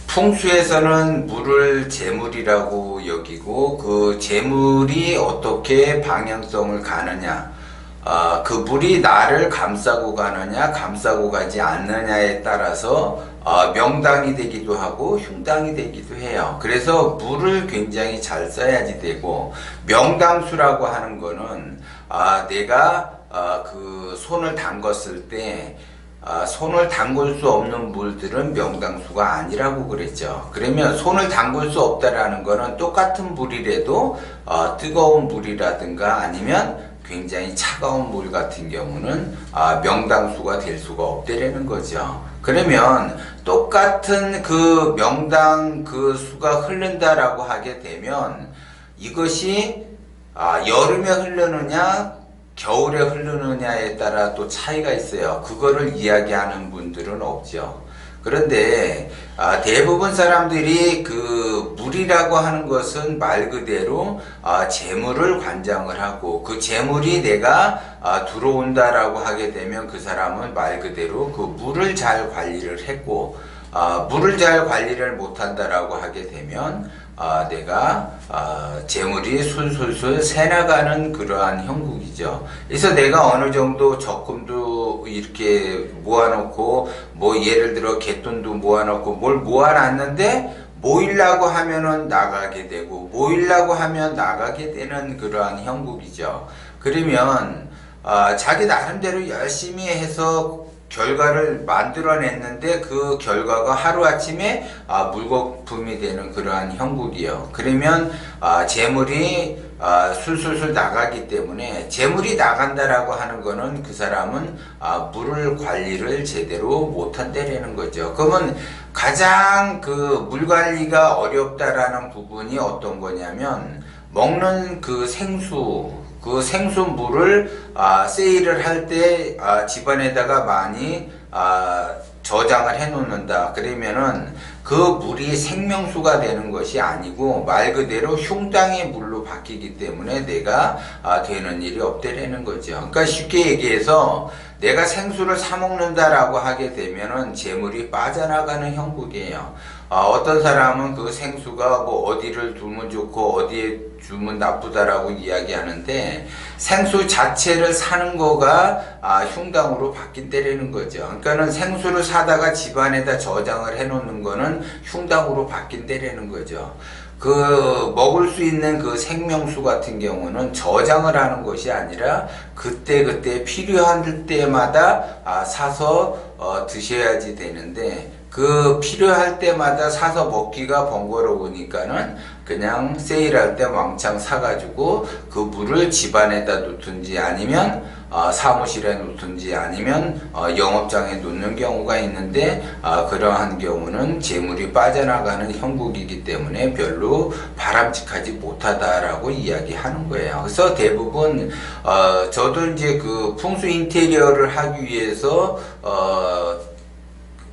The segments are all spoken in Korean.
풍수에서는 물을 재물이라고 여기고 그 재물이 어떻게 방향성을 가느냐, 그 물이 나를 감싸고 가느냐 감싸고 가지 않느냐에 따라서 명당이 되기도 하고 흉당이 되기도 해요. 그래서 물을 굉장히 잘 써야지 되고, 명당수라고 하는 거는 내가 그 손을 담궜을 때 손을 담글 수 없는 물들은 명당수가 아니라고 그랬죠. 그러면 손을 담글 수 없다라는 거는 똑같은 물이라도 뜨거운 물이라든가 아니면 굉장히 차가운 물 같은 경우는 명당수가 될 수가 없다라는 거죠. 그러면 똑같은 그 명당 그 수가 흐른다라고 하게 되면 이것이 여름에 흐르느냐 겨울에 흐르느냐에 따라 또 차이가 있어요. 그거를 이야기하는 분들은 없죠. 그런데 대부분 사람들이 그 물이라고 하는 것은 말 그대로 재물을 관장을 하고, 그 재물이 내가 들어온다라고 하게 되면 그 사람은 말 그대로 그 물을 잘 관리를 했고, 물을 잘 관리를 못한다라고 하게 되면 내가 재물이 술술술 새나가는 그러한 형국이죠. 그래서 내가 어느 정도 적금도 이렇게 모아놓고, 뭐 예를 들어 갯돈도 모아놓고 뭘 모아놨는데 모이려고 하면은 나가게 되고 모이려고 하면 나가게 되는 그러한 형국이죠. 그러면 자기 나름대로 열심히 해서 결과를 만들어냈는데 그 결과가 하루아침에 물거품이 되는 그러한 형국이요. 그러면 재물이 술술술 나가기 때문에, 재물이 나간다라고 하는 거는 그 사람은 물을 관리를 제대로 못한다라는 거죠. 그러면 가장 그 물 관리가 어렵다라는 부분이 어떤 거냐면, 먹는 그 생수, 그 생수물을 세일을 할 때 집안에다가 많이 저장을 해 놓는다. 그러면은 그 물이 생명수가 되는 것이 아니고 말 그대로 흉당의 물로 바뀌기 때문에 내가 되는 일이 없다라는 거죠. 그러니까 쉽게 얘기해서 내가 생수를 사 먹는다라고 하게 되면은 재물이 빠져나가는 형국이에요. 어떤 사람은 그 생수가 뭐 어디를 두면 좋고 어디에 두면 나쁘다라고 이야기하는데, 생수 자체를 사는 거가 흉당으로 바뀐다라는 거죠. 그러니까는 생수를 사다가 집안에다 저장을 해 놓는 거는 흉당으로 바뀐다라는 거죠. 그 먹을 수 있는 그 생명수 같은 경우는 저장을 하는 것이 아니라 그때그때 필요한 때마다 사서 드셔야지 되는데, 그 필요할 때마다 사서 먹기가 번거로우니까는 그냥 세일할 때 왕창 사가지고 그 물을 집안에다 놓든지 아니면 사무실에 놓든지 아니면 영업장에 놓는 경우가 있는데, 그러한 경우는 재물이 빠져나가는 형국이기 때문에 별로 바람직하지 못하다라고 이야기하는 거예요. 그래서 대부분 저도 이제 그 풍수 인테리어를 하기 위해서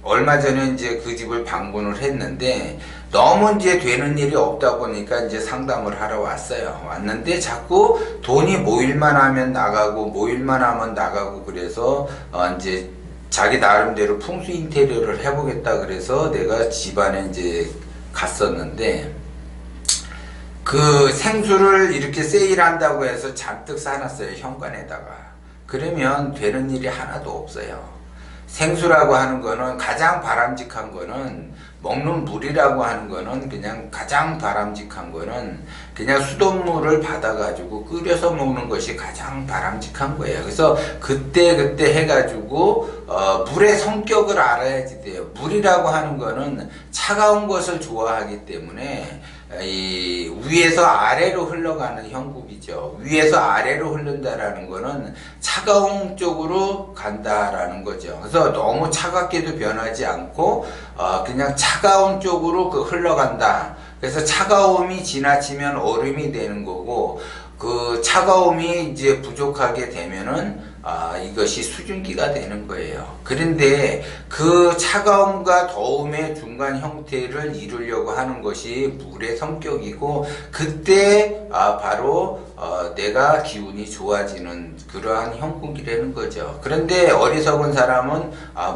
얼마 전에 이제 그 집을 방문을 했는데, 너무 이제 되는 일이 없다 보니까 이제 상담을 하러 왔어요. 왔는데 자꾸 돈이 모일만 하면 나가고 모일만 하면 나가고, 그래서 이제 자기 나름대로 풍수 인테리어를 해보겠다 그래서 내가 집안에 이제 갔었는데, 그 생수를 이렇게 세일한다고 해서 잔뜩 사놨어요, 현관에다가. 그러면 되는 일이 하나도 없어요. 생수라고 하는 거는 가장 바람직한 거는, 먹는 물이라고 하는 거는 그냥 가장 바람직한 거는 그냥 수돗물을 받아가지고 끓여서 먹는 것이 가장 바람직한 거예요. 그래서 그때 해가지고 물의 성격을 알아야지 돼요. 물이라고 하는 거는 차가운 것을 좋아하기 때문에 이 위에서 아래로 흘러가는 형국이죠. 위에서 아래로 흐른다라는 거는 차가운 쪽으로 간다라는 거죠. 그래서 너무 차갑게도 변하지 않고 그냥 차가운 쪽으로 흘러간다. 그래서 차가움이 지나치면 얼음이 되는 거고, 그 차가움이 이제 부족하게 되면은 이것이 수증기가 되는 거예요. 그런데 그 차가움과 더움의 중간 형태를 이루려고 하는 것이 물의 성격이고, 그때 바로 내가 기운이 좋아지는 그러한 형국이라는 거죠. 그런데 어리석은 사람은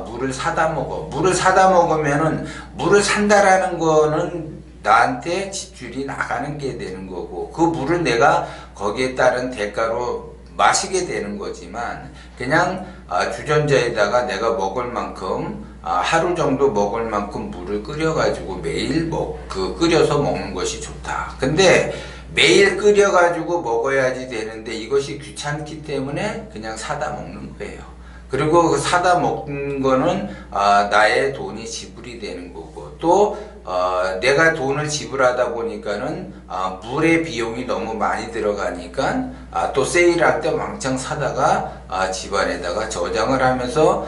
물을 사다 먹어. 물을 사다 먹으면은, 물을 산다라는 거는 나한테 지출이 나가는 게 되는 거고, 그 물을 내가 거기에 따른 대가로 마시게 되는 거지만, 그냥 주전자에다가 내가 먹을 만큼, 하루 정도 먹을 만큼 물을 끓여가지고 매일 끓여서 먹는 것이 좋다. 근데 매일 끓여가지고 먹어야지 되는데 이것이 귀찮기 때문에 그냥 사다 먹는 거예요. 그리고 그 사다 먹는 거는 나의 돈이 지불이 되는 거고, 또 내가 돈을 지불하다 보니까는 물의 비용이 너무 많이 들어가니까 또 세일할 때 왕창 사다가 집안에다가 저장을 하면서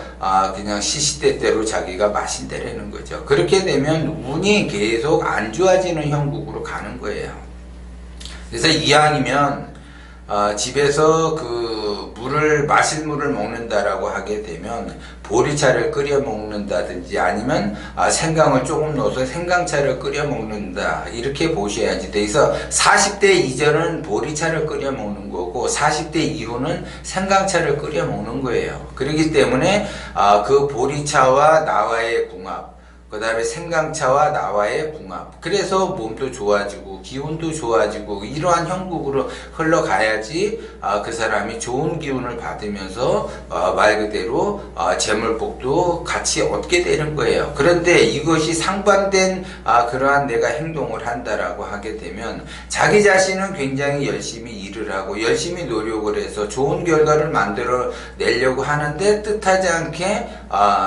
그냥 시시때때로 자기가 마신다라는 거죠. 그렇게 되면 운이 계속 안 좋아지는 형국으로 가는 거예요. 그래서 이왕이면 집에서 그 마실 물을 먹는다라고 하게 되면 보리차를 끓여 먹는다든지, 아니면 생강을 조금 넣어서 생강차를 끓여 먹는다, 이렇게 보셔야지. 그래서 40대 이전은 보리차를 끓여 먹는 거고, 40대 이후는 생강차를 끓여 먹는 거예요. 그렇기 때문에 그 보리차와 나와의 궁합, 그 다음에 생강차와 나와의 궁합, 그래서 몸도 좋아지고 기운도 좋아지고 이러한 형국으로 흘러가야지 그 사람이 좋은 기운을 받으면서 말 그대로 재물복도 같이 얻게 되는 거예요. 그런데 이것이 상반된 그러한 내가 행동을 한다라고 하게 되면 자기 자신은 굉장히 열심히 일을 하고 열심히 노력을 해서 좋은 결과를 만들어 내려고 하는데, 뜻하지 않게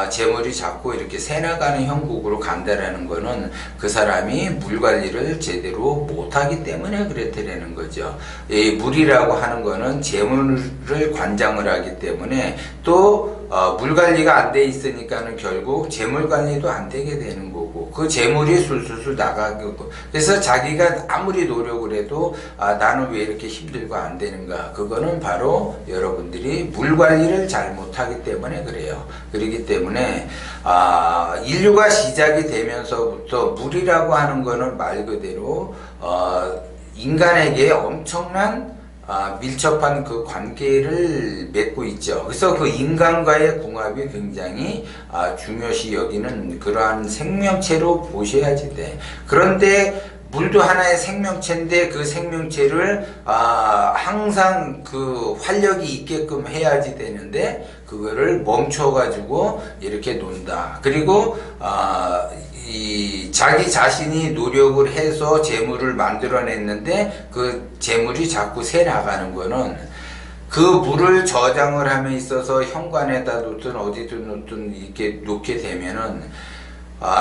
재물이 자꾸 이렇게 새나가는 형국으로 간다라는 거는 그 사람이 물 관리를 제대로 못하기 때문에 그랬다라는 거죠. 이 물이라고 하는 거는 재물을 관장을 하기 때문에, 또 물 관리가 안 돼 있으니까는 결국 재물 관리도 안 되게 되는 거고, 그 재물이 술술술 나가고, 그래서 자기가 아무리 노력을 해도 나는 왜 이렇게 힘들고 안 되는가, 그거는 바로 여러분들이 물 관리를 잘 못하기 때문에 그래요. 그렇기 때문에 인류가 시작이 되면서부터 물이라고 하는 거는 말 그대로 인간에게 엄청난 밀접한 그 관계를 맺고 있죠. 그래서 그 인간과의 궁합이 굉장히 중요시 여기는 그러한 생명체로 보셔야지 돼. 그런데 물도 하나의 생명체인데 그 생명체를 항상 그 활력이 있게끔 해야지 되는데, 그거를 멈춰가지고 이렇게 논다. 그리고 자기 자신이 노력을 해서 재물을 만들어냈는데 그 재물이 자꾸 새 나가는 거는, 그 물을 저장을 함에 있어서 현관에다 놓든 어디든 놓든 이렇게 놓게 되면은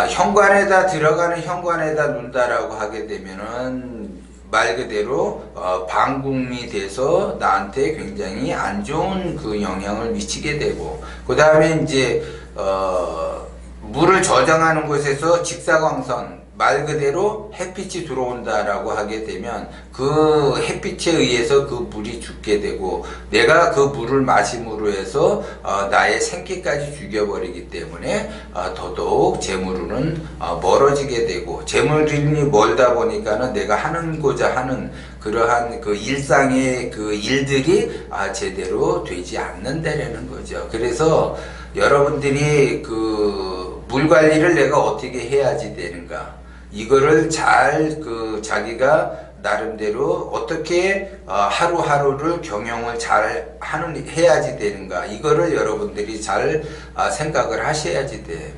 현관에다 들어가는 현관에다 놓는다라고 하게 되면은 말 그대로 방궁이 돼서 나한테 굉장히 안 좋은 그 영향을 미치게 되고, 그 다음에 이제 물을 저장하는 곳에서 직사광선, 말 그대로 햇빛이 들어온다라고 하게 되면 그 햇빛에 의해서 그 물이 죽게 되고, 내가 그 물을 마심으로 해서 나의 생기까지 죽여버리기 때문에 더더욱 재물은 멀어지게 되고, 재물이 멀다 보니까는 내가 하는고자 하는 그러한 그 일상의 그 일들이 제대로 되지 않는다라는 거죠. 그래서 여러분들이 그 물 관리를 내가 어떻게 해야지 되는가, 이거를 잘 자기가 나름대로 어떻게 하루하루를 경영을 잘 해야지 되는가, 이거를 여러분들이 잘 생각을 하셔야지 돼.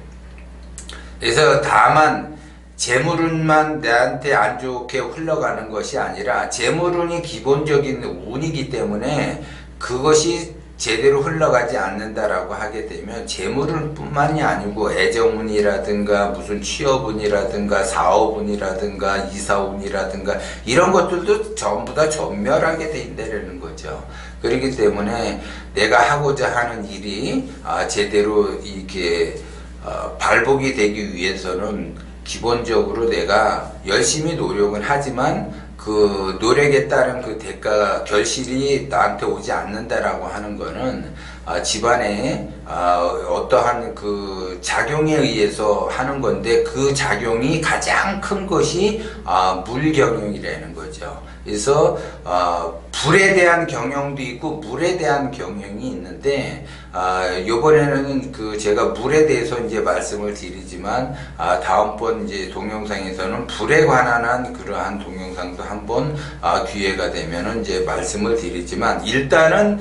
그래서 다만 재물운만 내한테 안 좋게 흘러가는 것이 아니라, 재물운이 기본적인 운이기 때문에 그것이 제대로 흘러가지 않는다라고 하게 되면 재물은 뿐만이 아니고 애정운이라든가 무슨 취업운이라든가 사업운이라든가 이사운이라든가 이런 것들도 전부 다 전멸하게 된다는 거죠. 그렇기 때문에 내가 하고자 하는 일이 제대로 이렇게 발복이 되기 위해서는 기본적으로 내가 열심히 노력은 하지만 그 노력에 따른 그 대가가 결실이 나한테 오지 않는다라고 하는 거는 집안에 어떠한 그 작용에 의해서 하는 건데 그 작용이 가장 큰 것이 물경영이라는 거죠. 그래서 불에 대한 경영도 있고 물에 대한 경영이 있는데 요번에는 그 제가 물에 대해서 이제 말씀을 드리지만 다음번 이제 동영상에서는 불에 관한 그러한 동영상도 한번 기회가 되면은 이제 말씀을 드리지만 일단은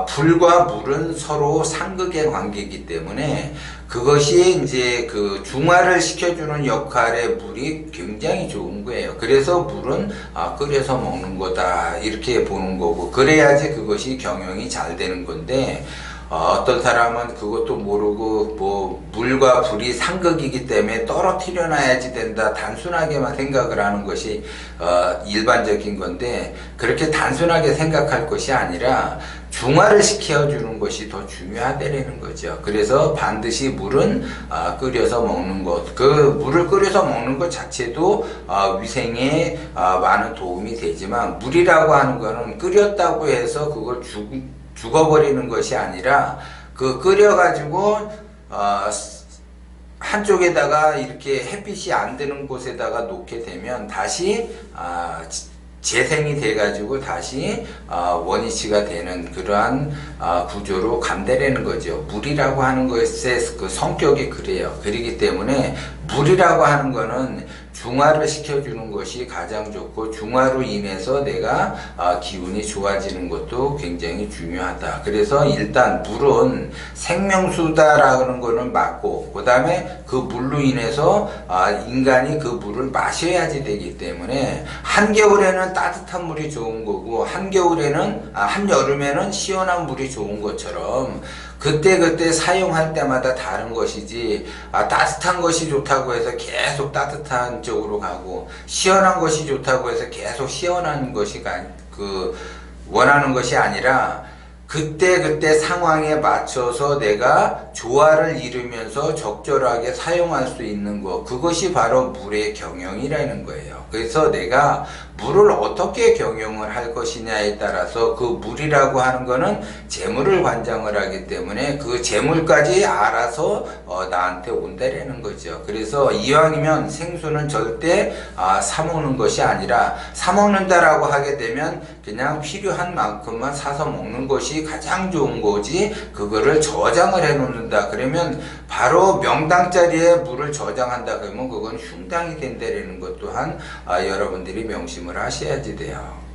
불과 물은 서로 상극의 관계이기 때문에 그것이 이제 그 중화를 시켜주는 역할의 물이 굉장히 좋은 거예요. 그래서 물은 끓여서 먹는 거다 이렇게 보는 거고 그래야지 그것이 경영이 잘 되는 건데 어떤 사람은 그것도 모르고 뭐 물과 불이 상극이기 때문에 떨어뜨려 놔야지 된다 단순하게만 생각을 하는 것이 일반적인 건데 그렇게 단순하게 생각할 것이 아니라 중화를 시켜주는 것이 더 중요하다는 거죠. 그래서 반드시 물은 끓여서 먹는 것, 그 물을 끓여서 먹는 것 자체도 위생에 많은 도움이 되지만 물이라고 하는 거는 끓였다고 해서 그걸 죽어버리는 것이 아니라 그 끓여가지고 한쪽에다가 이렇게 햇빛이 안 드는 곳에다가 놓게 되면 다시 재생이 돼가지고 다시 원위치가 되는 그러한 구조로 감되려는 거죠. 물이라고 하는 것의 그 성격이 그래요. 그렇기 때문에 물이라고 하는 거는 중화를 시켜주는 것이 가장 좋고 중화로 인해서 내가 기운이 좋아지는 것도 굉장히 중요하다. 그래서 일단 물은 생명수다라는 거는 맞고 그 다음에 그 물로 인해서 인간이 그 물을 마셔야지 되기 때문에 한겨울에는 따뜻한 물이 좋은 거고 한여름에는 시원한 물이 좋은 것처럼 그때 사용할 때마다 다른 것이지 따뜻한 것이 좋다고 해서 계속 따뜻한 쪽으로 가고 시원한 것이 좋다고 해서 계속 시원한 것이 원하는 것이 아니라 그때 상황에 맞춰서 내가 조화를 이루면서 적절하게 사용할 수 있는 것 그것이 바로 물의 경영이라는 거예요. 그래서 내가 물을 어떻게 경영을 할 것이냐에 따라서 그 물이라고 하는 거는 재물을 관장을 하기 때문에 그 재물까지 알아서 나한테 온다라는 거죠. 그래서 이왕이면 생수는 절대 사먹는 것이 아니라 사먹는다라고 하게 되면 그냥 필요한 만큼만 사서 먹는 것이 가장 좋은 거지 그거를 저장을 해 놓는다 그러면 바로 명당짜리에 물을 저장한다 그러면 그건 흉당이 된다라는 것 또한 여러분들이 명심을 하셔야지 돼요.